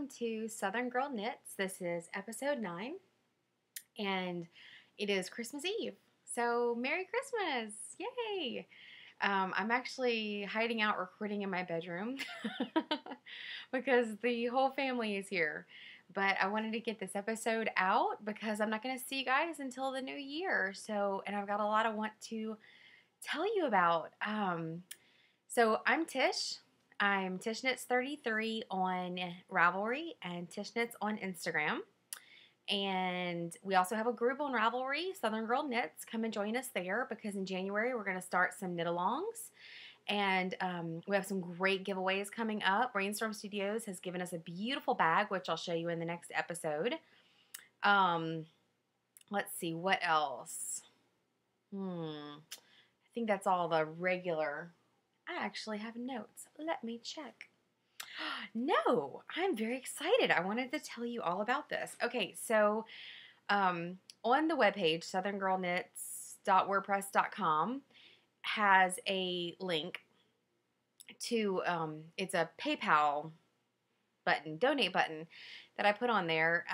welcome to Southern Girl Knits. This is episode 9, and it is Christmas Eve. So, Merry Christmas! Yay! I'm actually hiding out recording in my bedroom because the whole family is here. But I wanted to get this episode out because I'm not going to see you guys until the new year. And I've got a lot I want to tell you about. So I'm Tish. I'm TishKnits33 on Ravelry and TishKnits on Instagram. And we also have a group on Ravelry, Southern Girl Knits. Come and join us there because in January we're going to start some knit-alongs. And we have some great giveaways coming up. Brainstorm Studios has given us a beautiful bag, which I'll show you in the next episode. Let's see, what else? I think that's all the regular. I actually have notes. Let me check. No, I'm very excited. I wanted to tell you all about this. Okay, so on the webpage, southerngirlknits.wordpress.com has a link to, it's a PayPal button, donate button that I put on there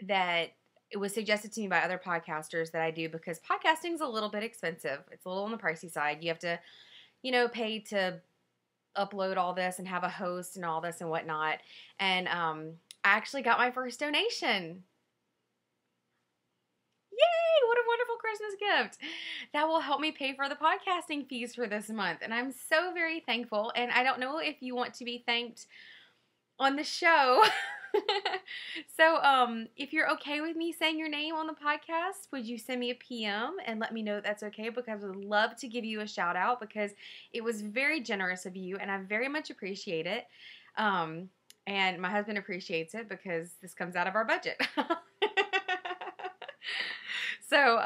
that it was suggested to me by other podcasters that I do because podcasting is a little bit expensive. It's a little on the pricey side. You have to, pay to upload all this and have a host and all this and whatnot. And I actually got my first donation. Yay! What a wonderful Christmas gift. That will help me pay for the podcasting fees for this month. And I'm so very thankful. And I don't know if you want to be thanked on the show. So if you're okay with me saying your name on the podcast, would you send me a PM and let me know that's okay? Because I would love to give you a shout out because it was very generous of you and I very much appreciate it. And my husband appreciates it because this comes out of our budget. So,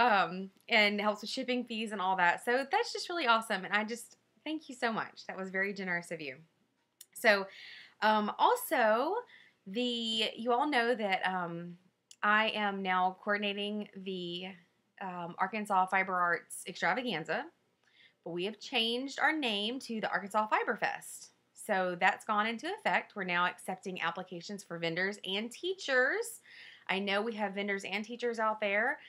and helps with shipping fees and all that. So that's just really awesome. And I just thank you so much. That was very generous of you. So, also, you all know that I am now coordinating the Arkansas Fiber Arts Extravaganza, but we have changed our name to the Arkansas Fiber Fest. So that's gone into effect. We're now accepting applications for vendors and teachers. I know we have vendors and teachers out there.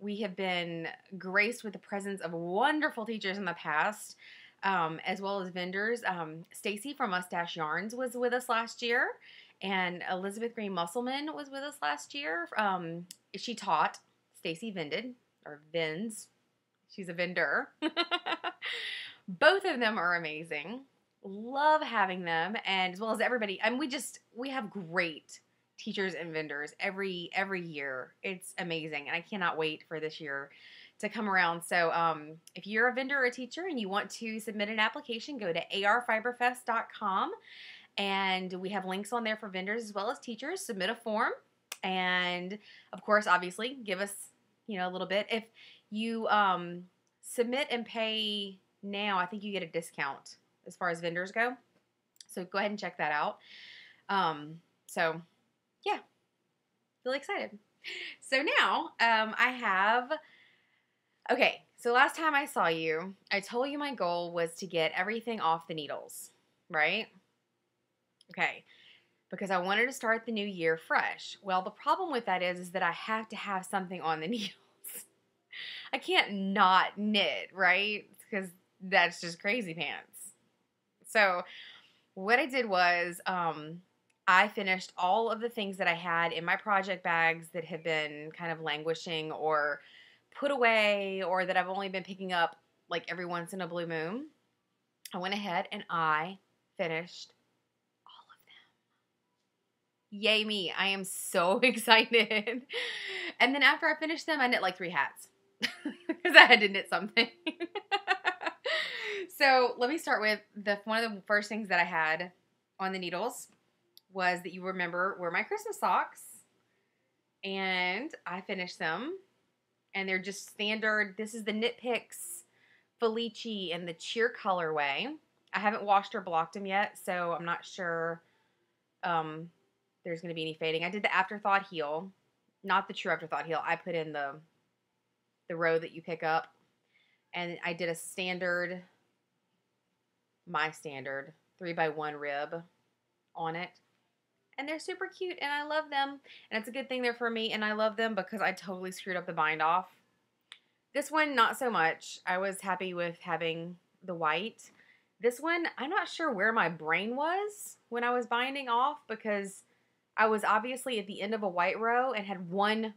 We have been graced with the presence of wonderful teachers in the past. As well as vendors. Stacy from Mustache Yarns was with us last year, and Elizabeth Green Musselman was with us last year. She taught. Stacy vended, or vends. She's a vendor. Both of them are amazing. Love having them, and as well as everybody. And we have great teachers and vendors every year. It's amazing, and I cannot wait for this year to come around. So if you're a vendor or a teacher and you want to submit an application, go to arfiberfest.com, and we have links on there for vendors as well as teachers. Submit a form, and of course, obviously, give us a little bit. If you submit and pay now, I think you get a discount as far as vendors go. So go ahead and check that out. So yeah, really excited. So now I have. Okay, so last time I saw you, I told you my goal was to get everything off the needles, right? Okay, because I wanted to start the new year fresh. Well, the problem with that is that I have to have something on the needles. I can't not knit, right? Because that's just crazy pants. So what I did was I finished all of the things that I had in my project bags that have been kind of languishing or put away or that I've only been picking up like every once in a blue moon. I went ahead and I finished all of them. Yay me. I am so excited. And then after I finished them, I knit like 3 hats because I had to knit something. So let me start with one of the first things that I had on the needles was that you remember were my Christmas socks. And I finished them. And they're just standard. This is the Knit Picks Felici in the Cheer colorway. I haven't washed or blocked them yet, so I'm not sure there's going to be any fading. I did the Afterthought heel, not the True Afterthought heel. I put in the row that you pick up, and I did a standard, my standard 3x1 rib on it. And they're super cute and I love them. And it's a good thing they're for me and I love them because I totally screwed up the bind off. This one, not so much. I was happy with having the white. This one, I'm not sure where my brain was when I was binding off because I was obviously at the end of a white row and had one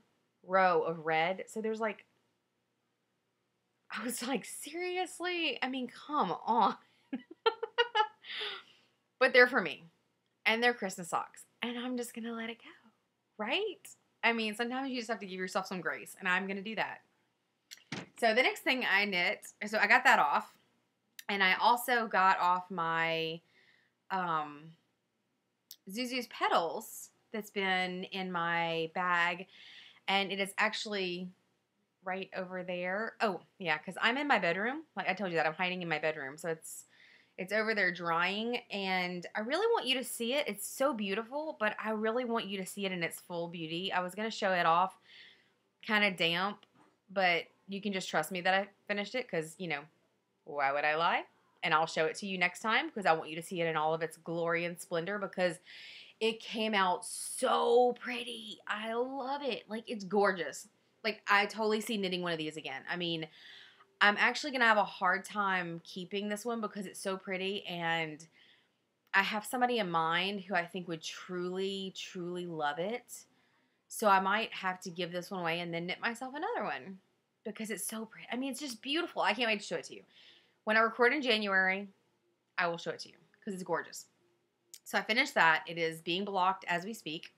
row of red. So there's like, I was like, seriously? I mean, come on. But they're for me. And they're Christmas socks. And I'm just going to let it go. Right? I mean, sometimes you just have to give yourself some grace. And I'm going to do that. So the next thing I knit, so I got that off. And I also got off my Zuzu's Petals that's been in my bag. And it is actually right over there. Oh, yeah, because I'm in my bedroom. Like I told you that, I'm hiding in my bedroom. So it's over there drying. And I really want you to see it. It's so beautiful, but I really want you to see it in its full beauty. I was going to show it off kind of damp, but you can just trust me that I finished it because, you know, why would I lie? And I'll show it to you next time because I want you to see it in all of its glory and splendor because it came out so pretty. I love it. Like, it's gorgeous. Like, I totally see knitting one of these again. I mean, I'm actually going to have a hard time keeping this one because it's so pretty and I have somebody in mind who I think would truly, truly love it. So I might have to give this one away and then knit myself another one because it's so pretty. I mean, it's just beautiful. I can't wait to show it to you. When I record in January, I will show it to you because it's gorgeous. So I finished that. It is being blocked as we speak,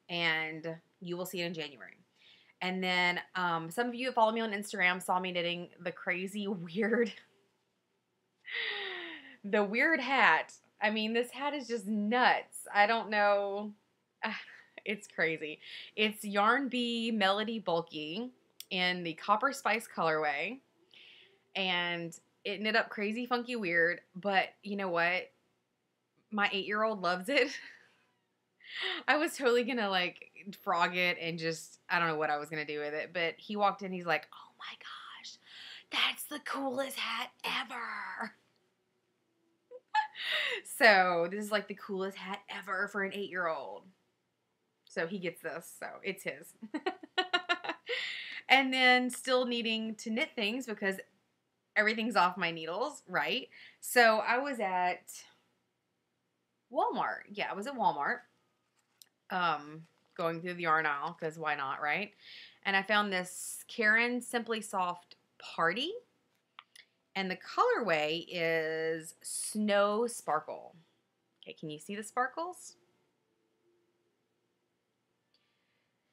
and you will see it in January. And then some of you who follow me on Instagram saw me knitting the crazy, weird, the weird hat. I mean, this hat is just nuts. I don't know. It's crazy. It's Yarn Bee Melody Bulky in the Copper Spice colorway. And it knit up crazy, funky, weird. But you know what? My 8-year-old loves it. I was totally going to like frog it and just, I don't know what I was going to do with it. But he walked in, he's like, oh my gosh, that's the coolest hat ever. So this is like the coolest hat ever for an 8-year-old. So he gets this, so it's his. And then still needing to knit things because everything's off my needles, right? So I was at Walmart. Yeah, I was at Walmart. Going through the yarn aisle, because why not, right? And I found this Caron Simply Soft Party. And the colorway is Snow Sparkle. Okay, can you see the sparkles?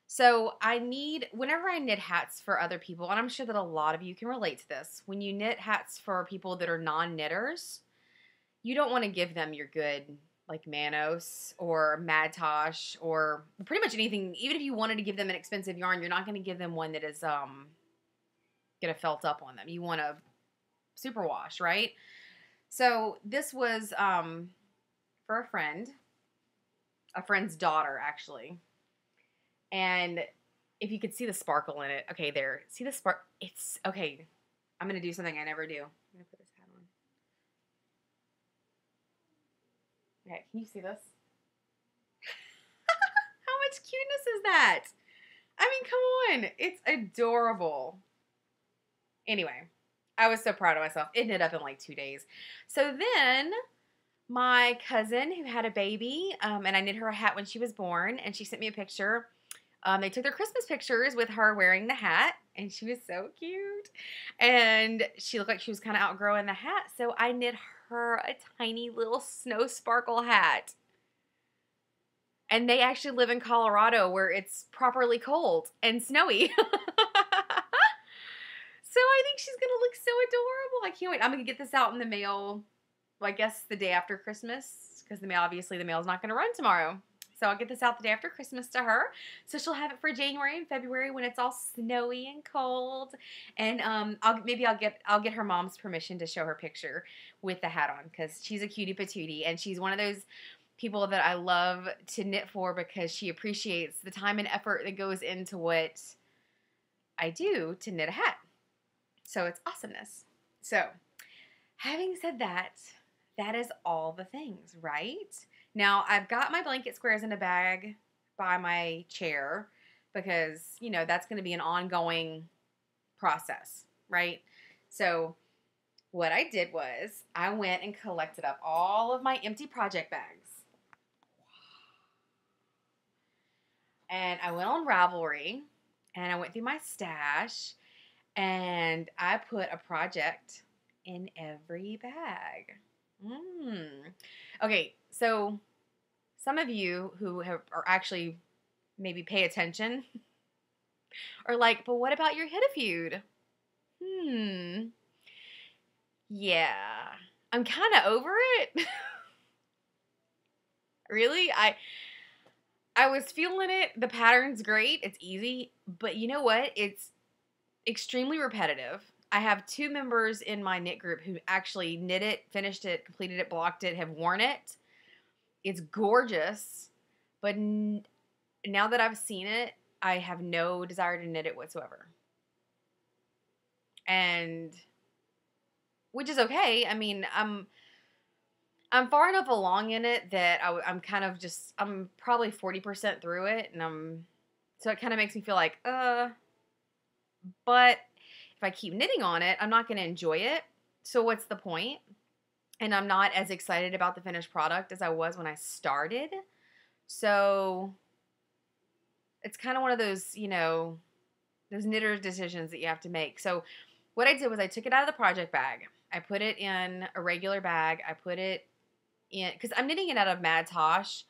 So I need, whenever I knit hats for other people, and I'm sure that a lot of you can relate to this, when you knit hats for people that are non-knitters, you don't want to give them your good, like Manos or Madtosh or pretty much anything. Even if you wanted to give them an expensive yarn, you're not going to give them one that is going to felt up on them. You want a superwash, right? So this was for a friend's daughter, actually. And if you could see the sparkle in it. Okay, there. See the spark? It's, okay. I'm going to do something I never do. I'm going to put this hat on. Okay, can you see this? How much cuteness is that? I mean, come on. It's adorable. Anyway, I was so proud of myself. It knit up in like 2 days. So then my cousin who had a baby, and I knit her a hat when she was born, and she sent me a picture. They took their Christmas pictures with her wearing the hat, and she was so cute. And she looked like she was kind of outgrowing the hat, so I knit her a tiny little snow sparkle hat. And they actually live in Colorado where it's properly cold and snowy. So I think she's going to look so adorable. I can't wait. I'm going to get this out in the mail, well, I guess the day after Christmas, because obviously the mail's not going to run tomorrow. So I'll get this out the day after Christmas to her. So she'll have it for January and February when it's all snowy and cold. And I'll get her mom's permission to show her picture with the hat on because she's a cutie patootie and she's one of those people that I love to knit for because she appreciates the time and effort that goes into what I do to knit a hat. So it's awesomeness. So having said that, that is all the things, right? Now, I've got my blanket squares in a bag by my chair because, you know, that's going to be an ongoing process, right? So what I did was I went and collected up all of my empty project bags. And I went on Ravelry and I went through my stash and I put a project in every bag. Okay, so some of you who are actually maybe pay attention are like, but what about your Hidafeud? Yeah, I'm kind of over it. Really, I was feeling it. The pattern's great. It's easy, but you know what? It's extremely repetitive. I have 2 members in my knit group who actually knit it, finished it, completed it, blocked it, have worn it. It's gorgeous, but now that I've seen it, I have no desire to knit it whatsoever. And which is okay. I mean, I'm far enough along in it that I'm kind of just, I'm probably 40% through it, and so it kind of makes me feel like, but if I keep knitting on it, I'm not going to enjoy it. So what's the point? And I'm not as excited about the finished product as I was when I started. So it's kind of one of those, you know, those knitter decisions that you have to make. So what I did was I took it out of the project bag. I put it in a regular bag. I put it in, because I'm knitting it out of Mad Tosh,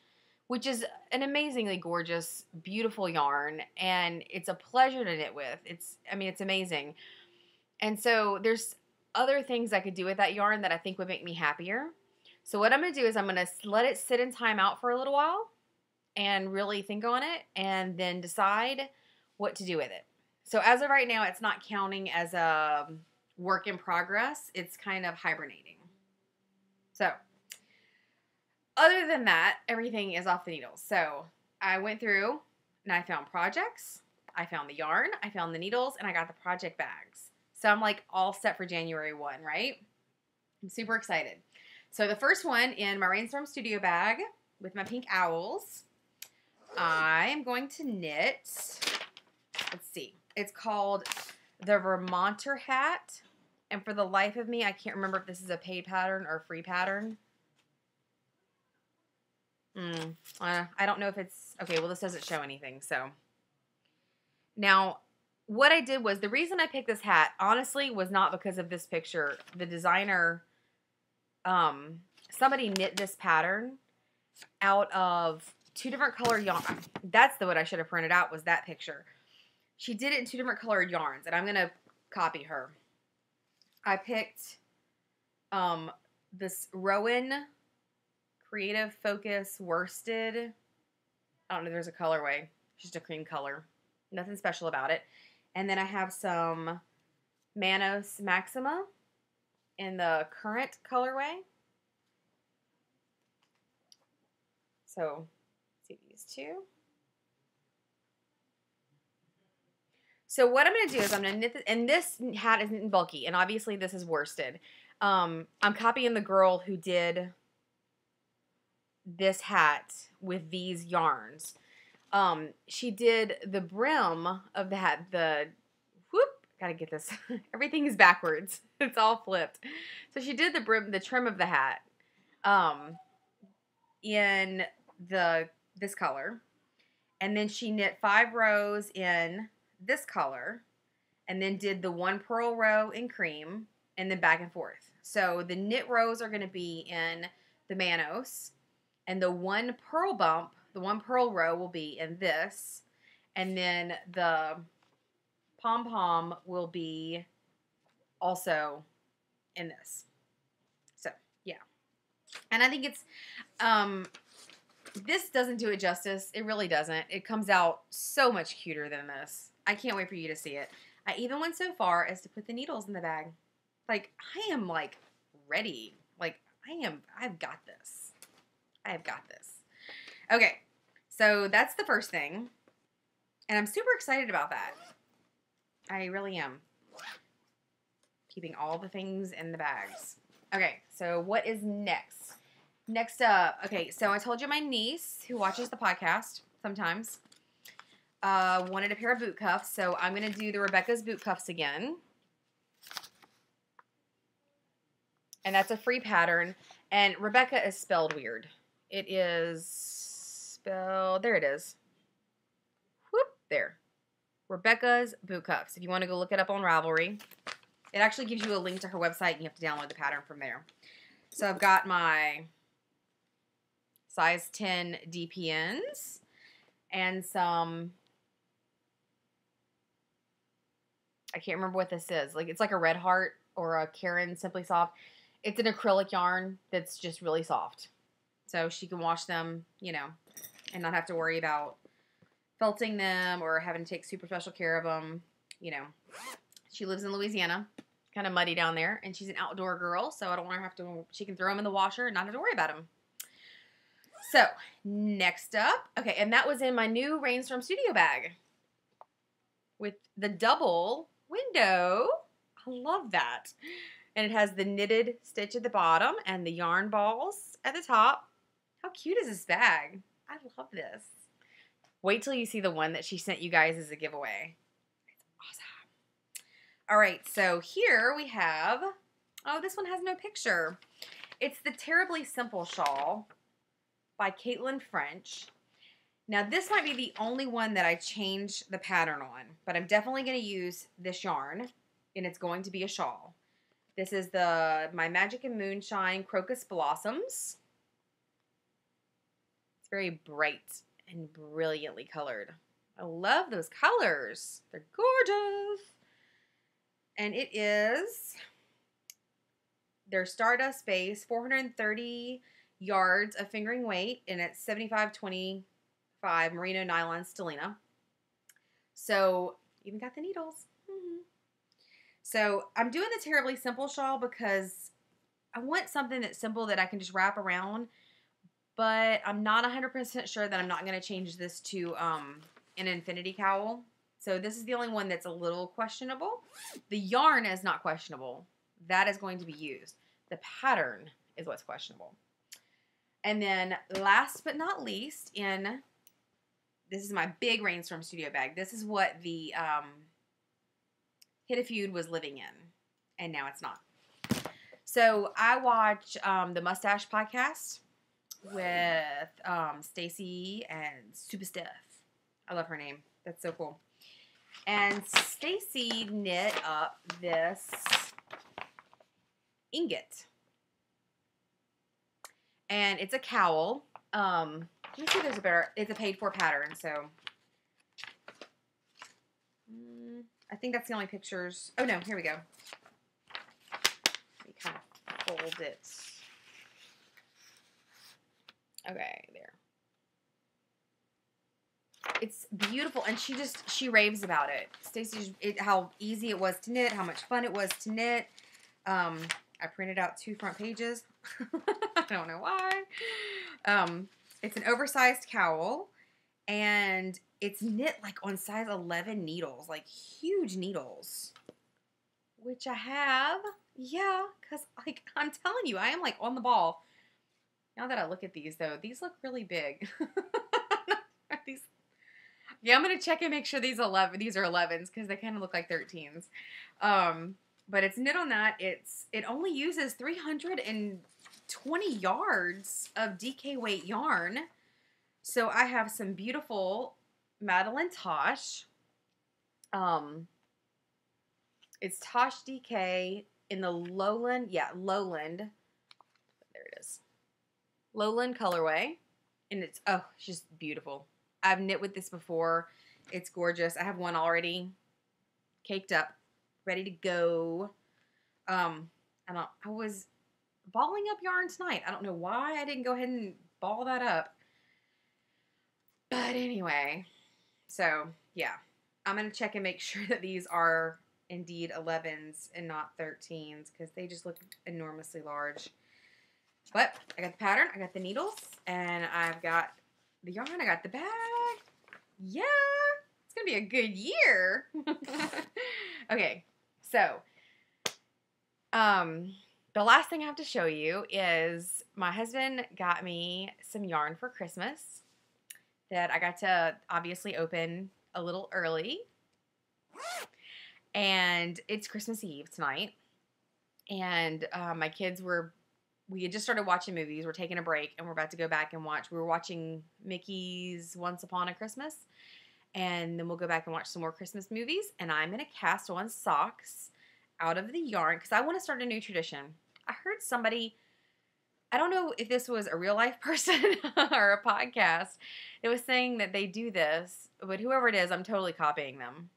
which is an amazingly gorgeous, beautiful yarn, and it's a pleasure to knit with. It's amazing. And so there's other things I could do with that yarn that I think would make me happier. So what I'm going to do is I'm going to let it sit in time out for a little while and really think on it and then decide what to do with it. So as of right now, it's not counting as a work in progress. It's kind of hibernating. So other than that, everything is off the needles. So I went through and I found projects, I found the yarn, I found the needles, and I got the project bags. So I'm like all set for January 1, right? I'm super excited. So the first one in my Rainstorm Studio bag with my pink owls, I am going to knit, let's see, it's called the Vermonter Hat. And for the life of me, I can't remember if this is a paid pattern or a free pattern. I don't know if it's, okay, well, this doesn't show anything, so. Now, what I did was, the reason I picked this hat, honestly, was not because of this picture. The designer, somebody knit this pattern out of 2 different colored yarn. That's what I should have printed out, was that picture. She did it in 2 different colored yarns, and I'm going to copy her. I picked this Rowan Creative Focus Worsted. I don't know, there's a colorway. Just a cream color. Nothing special about it. And then I have some Manos Maxima in the current colorway. So, let's see these 2. So what I'm going to do is I'm going to knit this, and this hat isn't bulky, and obviously this is worsted. I'm copying the girl who did this hat with these yarns. She did the brim of the hat, gotta get this, everything is backwards, it's all flipped. So she did the brim, the trim of the hat, in this color, and then she knit 5 rows in this color, and then did the 1 purl row in cream, and then back and forth. So the knit rows are going to be in the Manos, and the 1 purl bump, the 1 purl row will be in this, and then the pom-pom will be also in this. So, yeah. And I think it's, this doesn't do it justice. It really doesn't. It comes out so much cuter than this. I can't wait for you to see it. I even went so far as to put the needles in the bag. Like, I am, like, ready. Like, I've got this. I've got this. Okay, so that's the first thing. And I'm super excited about that. I really am. Keeping all the things in the bags. Okay, so what is next? Next up, okay, so I told you my niece, who watches the podcast sometimes, wanted a pair of boot cuffs, so I'm going to do the Rebecca's boot cuffs again. And that's a free pattern. And Rebecca is spelled weird. It is spelled, there it is. Whoop, there. Rebecca's boot cuffs. If you want to go look it up on Ravelry, it actually gives you a link to her website, and you have to download the pattern from there. So I've got my size 10 DPNs and some, I can't remember what this is. Like, it's like a Red Heart or a Karen Simply Soft. It's an acrylic yarn that's just really soft. So she can wash them, you know, and not have to worry about felting them or having to take super special care of them. You know, she lives in Louisiana, kind of muddy down there, and she's an outdoor girl, so I don't want her to have to, she can throw them in the washer and not have to worry about them. So, next up, okay, and that was in my new Rainstorm Studio bag with the double window. I love that. And it has the knitted stitch at the bottom and the yarn balls at the top. How cute is this bag? I love this. Wait till you see the one that she sent you guys as a giveaway. It's awesome. All right, so here we have, oh, this one has no picture. It's the Terribly Simple Shawl by Caitlin French. Now, this might be the only one that I changed the pattern on, but I'm definitely going to use this yarn, and it's going to be a shawl. This is the My Magic and Moonshine Crocus Blossoms. It's very bright and brilliantly colored. I love those colors. They're gorgeous. And it is their Stardust base, 430 yards of fingering weight, and it's 7525 merino nylon stellina. So even got the needles. So I'm doing the Terribly Simple shawl because I want something that's simple that I can just wrap around, but I'm not 100% sure that I'm not going to change this to an infinity cowl. So this is the only one that's a little questionable. The yarn is not questionable. That is going to be used. The pattern is what's questionable. And then last but not least, this is my big Rainstorm Studio bag. This is what the Hit a Feud was living in, and now it's not. So I watch the Mustache podcast with Stacy and Super Steph. I love her name. That's so cool. And Stacy knit up this ingot. And it's a cowl. Let me see if there's a better, it's a paid for pattern, so. I think that's the only pictures. Oh no, here we go. Let me kind of fold it. Okay, there. It's beautiful, and she raves about it. Stacey, how easy it was to knit, how much fun it was to knit. I printed out 2 front pages. I don't know why. It's an oversized cowl, and it's knit like on size 11 needles, like huge needles, which I have. Yeah, because like I'm telling you, I am like on the ball. Now that I look at these, though, these look really big. These. Yeah, I'm gonna check and make sure these are 11s because they kind of look like 13s. But it's knit on that. It only uses 320 yards of DK weight yarn. So I have some beautiful Madeline Tosh. It's Tosh DK in the Lowland. Yeah, Lowland. There it is. Lowland colorway. And it's, oh, it's just beautiful. I've knit with this before. It's gorgeous. I have one already caked up, ready to go. I was balling up yarn tonight. I don't know why I didn't go ahead and ball that up. But anyway, so yeah, I'm going to check and make sure that these are indeed 11s and not 13s because they just look enormously large. But I got the pattern, I got the needles, and I've got the yarn, I got the bag. Yeah, it's going to be a good year. Okay, so the last thing I have to show you is my husband got me some yarn for Christmas that I got to obviously open a little early. And it's Christmas Eve tonight. And my kids we had just started watching movies. We're taking a break and we're about to go back and watch. We were watching Mickey's Once Upon a Christmas. And then we'll go back and watch some more Christmas movies. And I'm going to cast on socks out of the yarn because I want to start a new tradition. I heard somebody, I don't know if this was a real life person or a podcast, that was saying that they do this. But whoever it is, I'm totally copying them.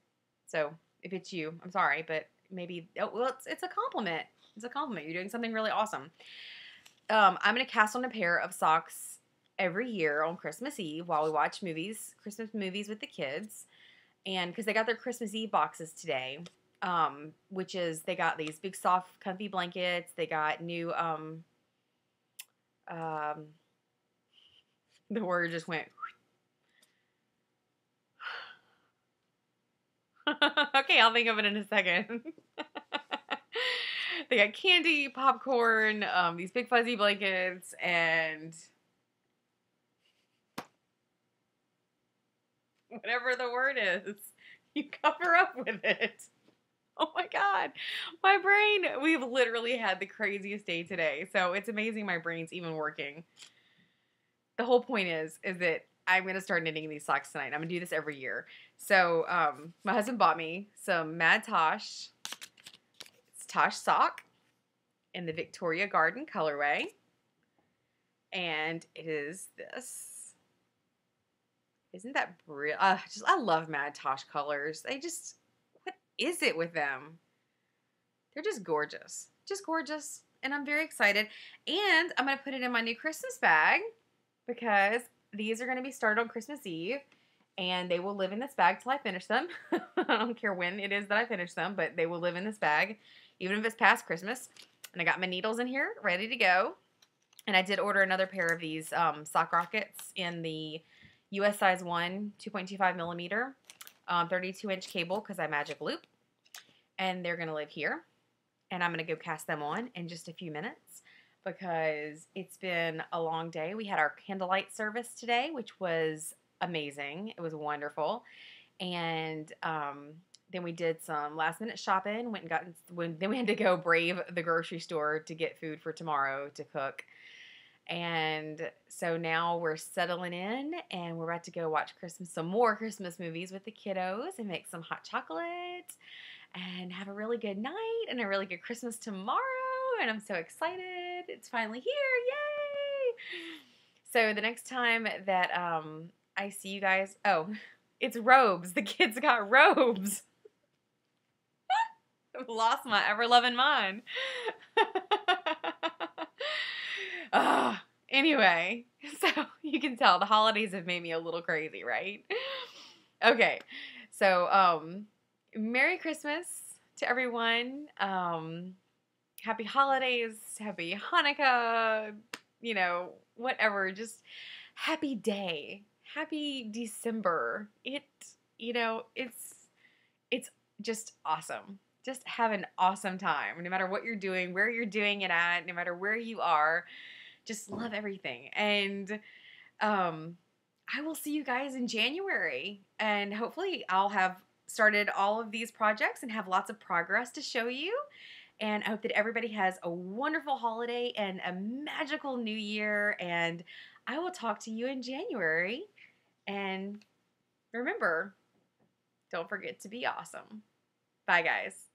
So if it's you, I'm sorry. But maybe, it's a compliment. It's a compliment. You're doing something really awesome. I'm going to cast on a pair of socks every year on Christmas Eve while we watch Christmas movies with the kids. And because they got their Christmas Eve boxes today, which is they got these big, soft, comfy blankets. They got new, the word just went. Okay, I'll think of it in a second. They got candy, popcorn, these big fuzzy blankets, and whatever the word is, you cover up with it. Oh my God, my brain, we've literally had the craziest day today. So it's amazing my brain's even working. The whole point is that I'm going to start knitting these socks tonight. I'm going to do this every year. So my husband bought me some Mad Tosh. It's Tosh sock in the Victoria Garden colorway. And it is this. Isn't that brilliant? I love Mad Tosh colors. What is it with them? They're just gorgeous. Just gorgeous. And I'm very excited. And I'm going to put it in my new Christmas bag because these are going to be started on Christmas Eve. And they will live in this bag till I finish them. I don't care when it is that I finish them, but they will live in this bag, even if it's past Christmas. And I got my needles in here, ready to go. And I did order another pair of these sock rockets in the US size 1, 2.25 millimeter, 32-inch cable because I magic loop. And they're going to live here. And I'm going to go cast them on in just a few minutes because it's been a long day. We had our candlelight service today, which was amazing. It was wonderful. And then we did some last minute shopping, then we had to go brave the grocery store to get food for tomorrow to cook. And so now we're settling in and we're about to go watch some more Christmas movies with the kiddos and make some hot chocolate and have a really good night and a really good Christmas tomorrow. And I'm so excited. It's finally here. Yay! So the next time that I see you guys, it's robes. The kids got robes. I've lost my ever-loving mind. Anyway, so you can tell the holidays have made me a little crazy, right? Okay, so Merry Christmas to everyone. Happy holidays, happy Hanukkah, whatever, just happy day, happy December. It's just awesome. Just have an awesome time, no matter what you're doing, where you're doing it at, no matter where you are. Just love everything. And I will see you guys in January. And hopefully I'll have started all of these projects and have lots of progress to show you. And I hope that everybody has a wonderful holiday and a magical new year. And I will talk to you in January. And remember, don't forget to be awesome. Bye, guys.